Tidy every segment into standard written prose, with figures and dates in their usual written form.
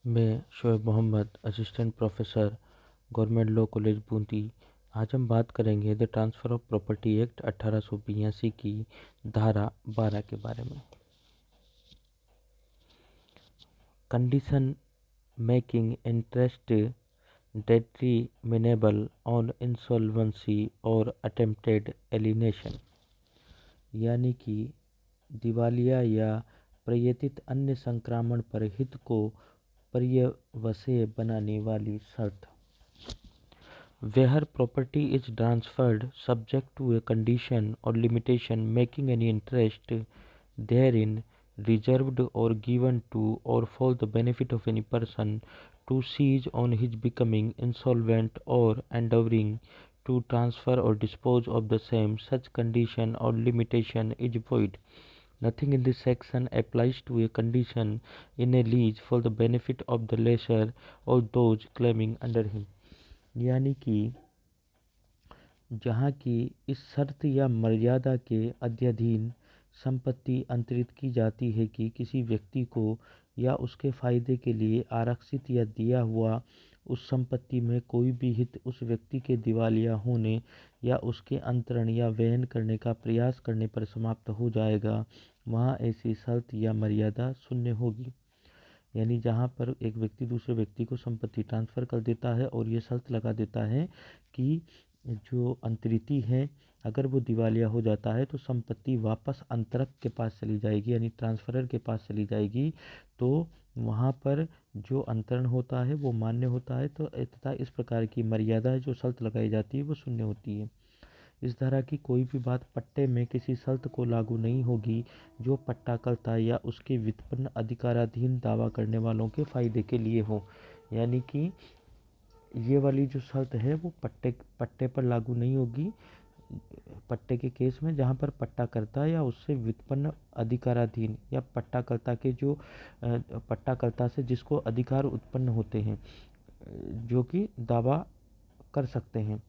मैं Shoaib Mohammad, assistant professor, government law college Bundi. आज हम बात करेंगे the transfer of property act 1882 की धारा 12 के बारे में। Condition making interest determinable on insolvency और अटेम्प्टेड एलिनेशन, यानी कि दिवालिया या प्रयतित अन्य संक्रामण पर हित को पर्यवसेय बनाने वाली शर्त। Where property is transferred subject to a condition or limitation making any interest therein reserved or given to or for the benefit of any person to seize on his becoming insolvent or endeavoring to transfer or dispose of the same, such condition or limitation is void. Nothing in this section applies to a condition in a lease for the benefit of the lessor or those claiming under him। यानी कि जहाँ की इस शर्त या मर्यादा के अध्ययन संपत्ति अंतरित की जाती है कि किसी व्यक्ति को या उसके फायदे के लिए आरक्षित या दिया हुआ उस संपत्ति में कोई भी हित उस व्यक्ति के दिवालिया होने या उसके अंतरण या वहन करने का प्रयास करने पर समाप्त हो जाएगा, वहाँ ऐसी शर्त या मर्यादा शून्य होगी। यानी जहाँ पर एक व्यक्ति दूसरे व्यक्ति को संपत्ति ट्रांसफ़र कर देता है और ये शर्त लगा देता है कि जो अंतरिती है अगर वो दिवालिया हो जाता है तो संपत्ति वापस अंतरक के पास चली जाएगी, यानी ट्रांसफरर के पास चली जाएगी, तो वहाँ पर जो अंतरण होता है वो मान्य होता है। तो तथा इस प्रकार की मर्यादा जो शर्त लगाई जाती है वो शून्य होती है। इस तरह की कोई भी बात पट्टे में किसी शर्त को लागू नहीं होगी जो पट्टाकर्ता या उसके व्युत्पन्न अधिकाराधीन दावा करने वालों के फायदे के लिए हो। यानी कि ये वाली जो शर्त है वो पट्टे पर लागू नहीं होगी। पट्टे के केस में जहाँ पर पट्टाकर्ता या उससे व्युत्पन्न अधिकाराधीन या पट्टाकर्ता के जो पट्टाकर्ता से जिसको अधिकार उत्पन्न होते हैं जो कि दावा कर सकते हैं,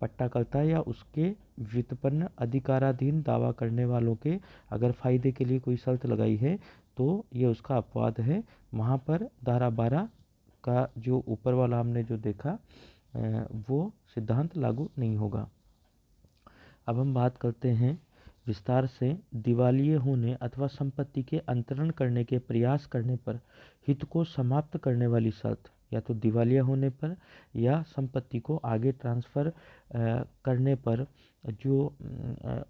पट्टाकर्ता या उसके व्युत्पन्न अधिकाराधीन दावा करने वालों के अगर फायदे के लिए कोई शर्त लगाई है तो ये उसका अपवाद है। वहाँ पर धारा 12 का जो ऊपर वाला हमने जो देखा वो सिद्धांत लागू नहीं होगा। अब हम बात करते हैं विस्तार से दिवालिये होने अथवा संपत्ति के अंतरण करने के प्रयास करने पर हित को समाप्त करने वाली शर्त, या तो दिवालिया होने पर या संपत्ति को आगे ट्रांसफ़र करने पर जो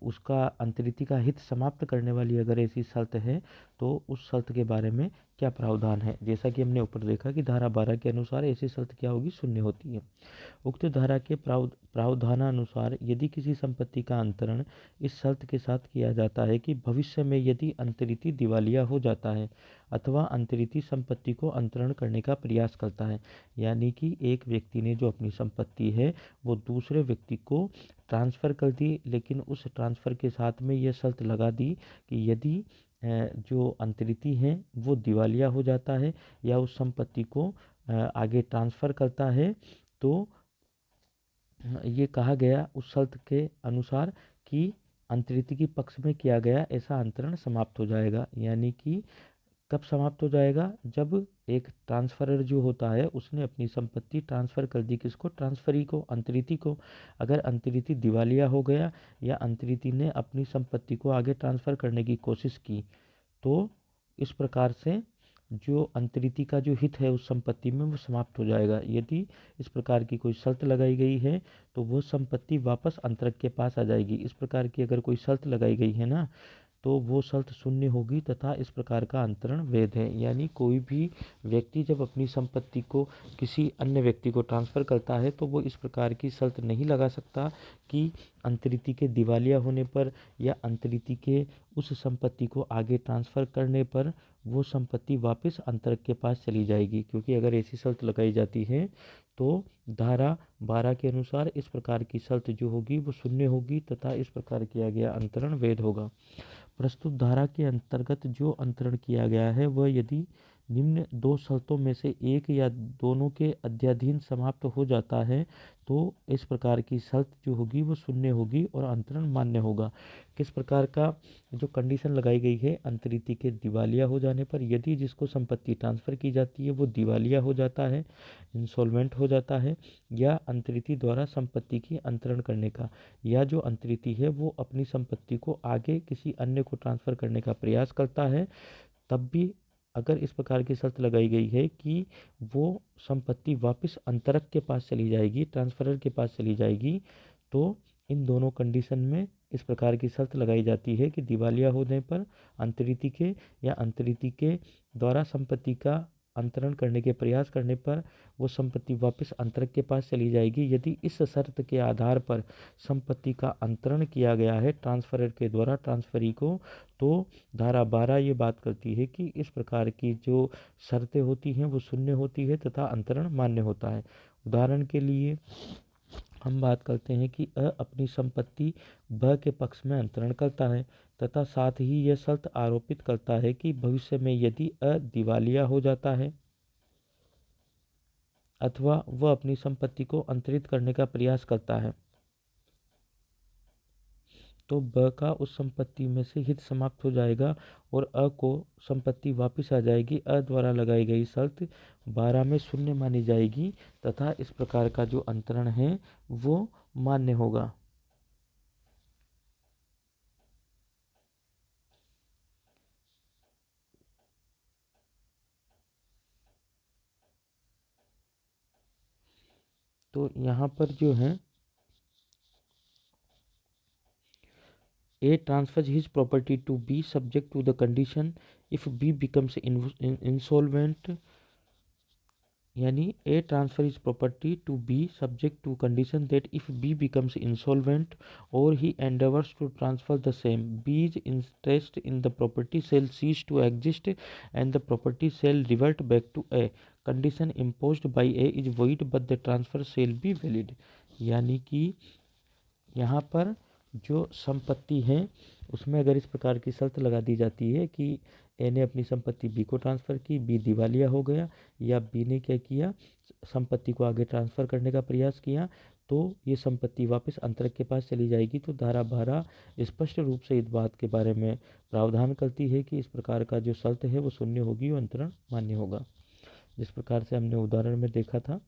उसका अंतरिती का हित समाप्त करने वाली अगर ऐसी शर्त है तो उस शर्त के बारे में क्या प्रावधान है। जैसा कि हमने ऊपर देखा कि धारा 12 के अनुसार ऐसी शर्त क्या होगी, शून्य होती है। उक्त धारा के प्रावधानानुसार यदि किसी संपत्ति का अंतरण इस शर्त के साथ किया जाता है कि भविष्य में यदि अंतरिती दिवालिया हो जाता है अथवा अंतरिती संपत्ति को अंतरण करने का प्रयास करता है, यानी कि एक व्यक्ति ने जो अपनी संपत्ति है वो दूसरे व्यक्ति को ट्रांसफ़र कर दी, लेकिन उस ट्रांसफ़र के साथ में यह शर्त लगा दी कि यदि जो अंतरिती है वो दिवालिया हो जाता है या उस संपत्ति को आगे ट्रांसफ़र करता है तो ये कहा गया उस शर्त के अनुसार कि अंतरिती के पक्ष में किया गया ऐसा अंतरण समाप्त हो जाएगा। यानी कि कब समाप्त हो जाएगा, जब एक ट्रांसफरर जो होता है उसने अपनी संपत्ति ट्रांसफ़र कर दी किसको, ट्रांसफरी को, अंतरिती को। अगर अंतरिती दिवालिया हो गया या अंतरिती ने अपनी संपत्ति को आगे ट्रांसफ़र करने की कोशिश की तो इस प्रकार से जो अंतरिती का जो हित है उस संपत्ति में वो समाप्त हो जाएगा। यदि इस प्रकार की कोई शर्त लगाई गई है तो वो संपत्ति वापस अंतरक के पास आ जाएगी। इस प्रकार की अगर कोई शर्त लगाई गई है ना तो वो शर्त शून्य होगी तथा इस प्रकार का अंतरण वैध है। यानी कोई भी व्यक्ति जब अपनी संपत्ति को किसी अन्य व्यक्ति को ट्रांसफ़र करता है तो वो इस प्रकार की शर्त नहीं लगा सकता कि अंतरिती के दिवालिया होने पर या अंतरिती के उस संपत्ति को आगे ट्रांसफ़र करने पर वो संपत्ति वापस अंतरक के पास चली जाएगी, क्योंकि अगर ऐसी शर्त लगाई जाती है तो धारा 12 के अनुसार इस प्रकार की शर्त जो होगी वो शून्य होगी तथा इस प्रकार किया गया अंतरण वैध होगा। प्रस्तुत धारा के अंतर्गत जो अंतरण किया गया है वह यदि निम्न दो शर्तों में से एक या दोनों के अध्याधीन समाप्त हो जाता है तो इस प्रकार की शर्त जो होगी वो शून्य होगी और अंतरण मान्य होगा। किस प्रकार का जो कंडीशन लगाई गई है, अंतरिति के दिवालिया हो जाने पर यदि जिसको संपत्ति ट्रांसफर की जाती है वो दिवालिया हो जाता है, इंसॉल्वेंट हो जाता है, या अंतरिति द्वारा संपत्ति की अंतरण करने का, या जो अंतरिति है वो अपनी संपत्ति को आगे किसी अन्य को ट्रांसफर करने का प्रयास करता है, तब भी अगर इस प्रकार की शर्त लगाई गई है कि वो संपत्ति वापस अंतरक के पास चली जाएगी, ट्रांसफरर के पास चली जाएगी, तो इन दोनों कंडीशन में इस प्रकार की शर्त लगाई जाती है कि दिवालिया होने पर अंतरिति के या अंतरिति के द्वारा संपत्ति का अंतरण करने के प्रयास करने पर वो संपत्ति वापस अंतरक के पास चली जाएगी। यदि इस शर्त के आधार पर संपत्ति का अंतरण किया गया है ट्रांसफरर के द्वारा ट्रांसफरी को, तो धारा 12 ये बात करती है कि इस प्रकार की जो शर्तें होती हैं वो शून्य होती है तथा अंतरण मान्य होता है। उदाहरण के लिए हम बात करते हैं कि अ अपनी संपत्ति ब के पक्ष में अंतरण करता है तथा साथ ही यह शर्त आरोपित करता है कि भविष्य में यदि अ दिवालिया हो जाता है अथवा वह अपनी संपत्ति को अंतरित करने का प्रयास करता है तो ब का उस संपत्ति में से हित समाप्त हो जाएगा और अ को संपत्ति वापस आ जाएगी। अ द्वारा लगाई गई शर्त 12 में शून्य मानी जाएगी तथा इस प्रकार का जो अंतरण है वो मान्य होगा। तो यहाँ पर जो है A transfers his property to B subject to the condition if B becomes insolvent, यानी A transfer his property to B subject to condition that if B becomes insolvent or he endeavors to transfer the same, B's interest in the property shall cease to exist and the property shall revert back to A. Condition imposed by A is void but the transfer shall be valid। यानी कि यहाँ पर जो संपत्ति है उसमें अगर इस प्रकार की शर्त लगा दी जाती है कि ए ने अपनी संपत्ति बी को ट्रांसफ़र की, बी दिवालिया हो गया, या बी ने क्या किया, संपत्ति को आगे ट्रांसफ़र करने का प्रयास किया, तो ये संपत्ति वापस अंतरक के पास चली जाएगी। तो धारा 12 स्पष्ट रूप से इस बात के बारे में प्रावधान करती है कि इस प्रकार का जो शर्त है वो शून्य होगी और अंतरण मान्य होगा। जिस प्रकार से हमने उदाहरण में देखा था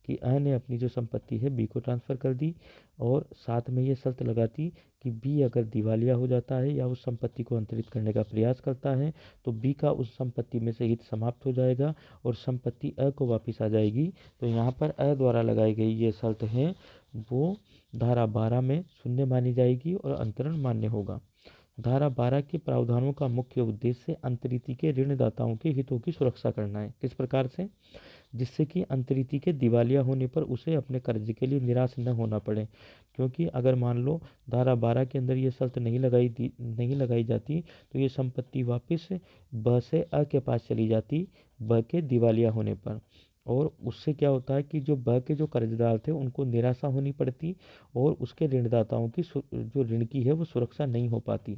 कि अ ने अपनी जो संपत्ति है बी को ट्रांसफ़र कर दी और साथ में ये शर्त लगाती कि बी अगर दिवालिया हो जाता है या उस संपत्ति को अंतरित करने का प्रयास करता है तो बी का उस संपत्ति में से हित समाप्त हो जाएगा और संपत्ति अ को वापस आ जाएगी। तो यहाँ पर अ द्वारा लगाई गई ये शर्त है वो धारा 12 में शून्य मानी जाएगी और अंतरण मान्य होगा। धारा 12 के प्रावधानों का मुख्य उद्देश्य अंतरिति के ऋणदाताओं के हितों की सुरक्षा करना है। किस प्रकार से? जिससे कि अंतरिति के दिवालिया होने पर उसे अपने कर्ज के लिए निराश न होना पड़े। क्योंकि अगर मान लो धारा 12 के अंदर ये शर्त नहीं लगाई जाती तो ये संपत्ति वापस ब से अ के पास चली जाती ब के दिवालिया होने पर, और उससे क्या होता है कि जो ब के जो कर्जदार थे उनको निराशा होनी पड़ती और उसके ऋणदाताओं की जो ऋण की है वो सुरक्षा नहीं हो पाती।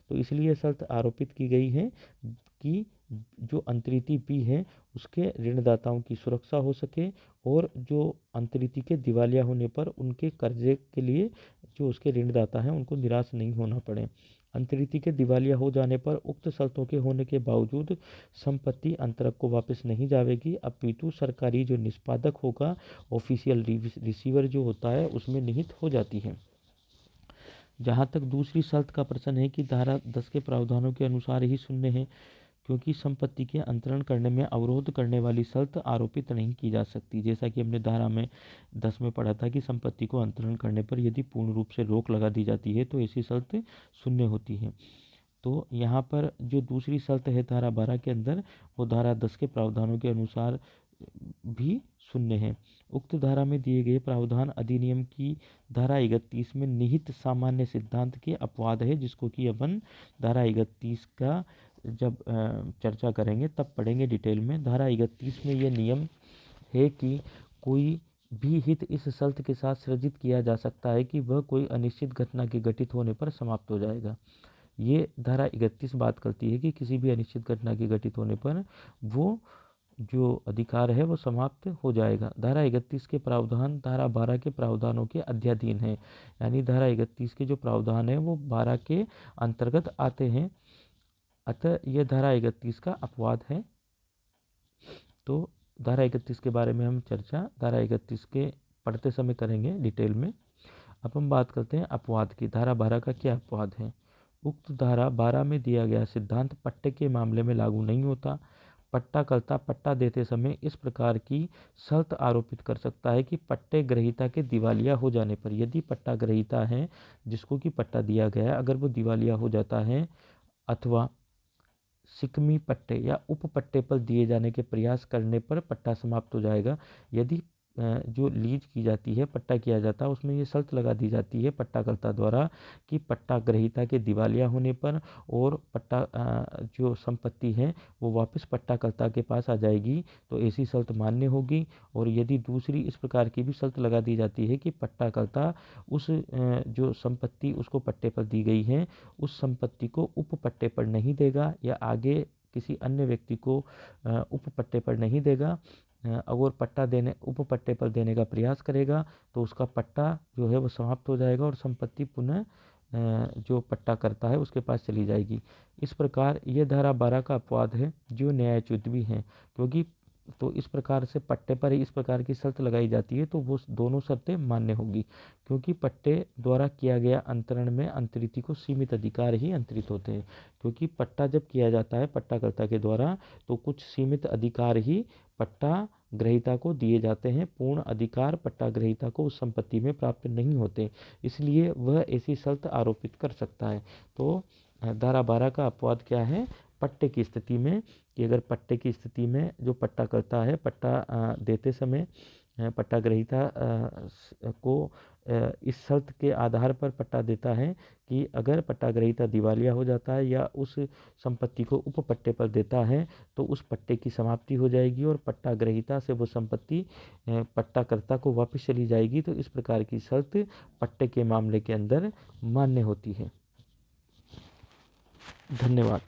तो इसलिए शर्त आरोपित की गई है कि जो अंतरिति बी है उसके ऋणदाताओं की सुरक्षा हो सके और जो अंतरिति के दिवालिया होने पर उनके कर्जे के लिए जो उसके ऋणदाता हैं उनको निराश नहीं होना पड़े। अंतरिति के दिवालिया हो जाने पर उक्त शर्तों के होने के बावजूद संपत्ति अंतरक को वापस नहीं जाएगी, अपितु सरकारी जो निष्पादक होगा, ऑफिशियल रिसीवर जो होता है, उसमें निहित हो जाती है। जहाँ तक दूसरी शर्त का प्रश्न है कि धारा 10 के प्रावधानों के अनुसार ही शून्य है, क्योंकि संपत्ति के अंतरण करने में अवरोध करने वाली शर्त आरोपित नहीं की जा सकती। जैसा कि हमने धारा में 10 में पढ़ा था कि संपत्ति को अंतरण करने पर यदि पूर्ण रूप से रोक लगा दी जाती है तो ऐसी शर्त शून्य होती है। तो यहाँ पर जो दूसरी शर्त है धारा 12 के अंदर वो धारा 10 के प्रावधानों के अनुसार भी शून्य है। उक्त धारा में दिए गए प्रावधान अधिनियम की धारा 31 में निहित सामान्य सिद्धांत के अपवाद है, जिसको कि अपन धारा 31 का जब चर्चा करेंगे तब पढ़ेंगे डिटेल में। धारा 31 में यह नियम है कि कोई भी हित इस शर्त के साथ सृजित किया जा सकता है कि वह कोई अनिश्चित घटना के घटित होने पर समाप्त हो जाएगा। ये धारा 31 बात करती है कि किसी भी अनिश्चित घटना के घटित होने पर वो जो अधिकार है वो समाप्त हो जाएगा। धारा 31 के प्रावधान धारा 12 के प्रावधानों के अध्याधीन है, यानी धारा 31 के जो प्रावधान है वो 12 के अंतर्गत आते हैं। अतः यह धारा 31 का अपवाद है। तो धारा 31 के बारे में हम चर्चा धारा 31 के पढ़ते समय करेंगे डिटेल में। अब हम बात करते हैं अपवाद की। धारा 12 का क्या अपवाद है? उक्त धारा 12 में दिया गया सिद्धांत पट्टे के मामले में लागू नहीं होता। पट्टाकर्ता पट्टा देते समय इस प्रकार की शर्त आरोपित कर सकता है कि पट्टे ग्रहीता के दिवालिया हो जाने पर, यदि पट्टा ग्रहीता है जिसको कि पट्टा दिया गया है, अगर वो दिवालिया हो जाता है अथवा सिकमी पट्टे या उप पट्टे पर दिए जाने के प्रयास करने पर पट्टा समाप्त हो जाएगा। यदि जो लीज की जाती है, पट्टा किया जाता है, उसमें ये शर्त लगा दी जाती है पट्टाकर्ता द्वारा कि पट्टा ग्रहीता के दिवालिया होने पर और पट्टा जो संपत्ति है वो वापस पट्टाकर्ता के पास आ जाएगी, तो ऐसी शर्त मान्य होगी। और यदि दूसरी इस प्रकार की भी शर्त लगा दी जाती है कि पट्टाकर्ता उस जो संपत्ति उसको पट्टे पर दी गई है उस संपत्ति को उप पट्टे पर नहीं देगा या आगे किसी अन्य व्यक्ति को उप पट्टे पर नहीं देगा, अगर पट्टा देने उप पट्टे पर देने का प्रयास करेगा तो उसका पट्टा जो है वो समाप्त हो जाएगा और संपत्ति पुनः जो पट्टा करता है उसके पास चली जाएगी। इस प्रकार ये धारा 12 का अपवाद है जो न्यायोचित भी है, क्योंकि तो इस प्रकार से पट्टे पर ही इस प्रकार की शर्त लगाई जाती है तो वो दोनों शर्तें मान्य होगी, क्योंकि पट्टे द्वारा किया गया अंतरण में अंतरिति को सीमित अधिकार ही अंतरित होते हैं। क्योंकि पट्टा जब किया जाता है पट्टाकर्ता के द्वारा तो कुछ सीमित अधिकार ही पट्टा ग्रहीता को दिए जाते हैं, पूर्ण अधिकार पट्टा ग्रहीता को उस संपत्ति में प्राप्त नहीं होते, इसलिए वह ऐसी शर्त आरोपित कर सकता है। तो धारा 12 का अपवाद क्या है? पट्टे की स्थिति में, कि अगर पट्टे की स्थिति में जो पट्टा करता है पट्टा देते समय पट्टा ग्रहीता को इस शर्त के आधार पर पट्टा देता है कि अगर पट्टा ग्रहीता दिवालिया हो जाता है या उस संपत्ति को उप पट्टे पर देता है तो उस पट्टे की समाप्ति हो जाएगी और पट्टा ग्रहीता से वो संपत्ति पट्टाकर्ता को वापस चली जाएगी। तो इस प्रकार की शर्त पट्टे के मामले के अंदर मान्य होती है। धन्यवाद।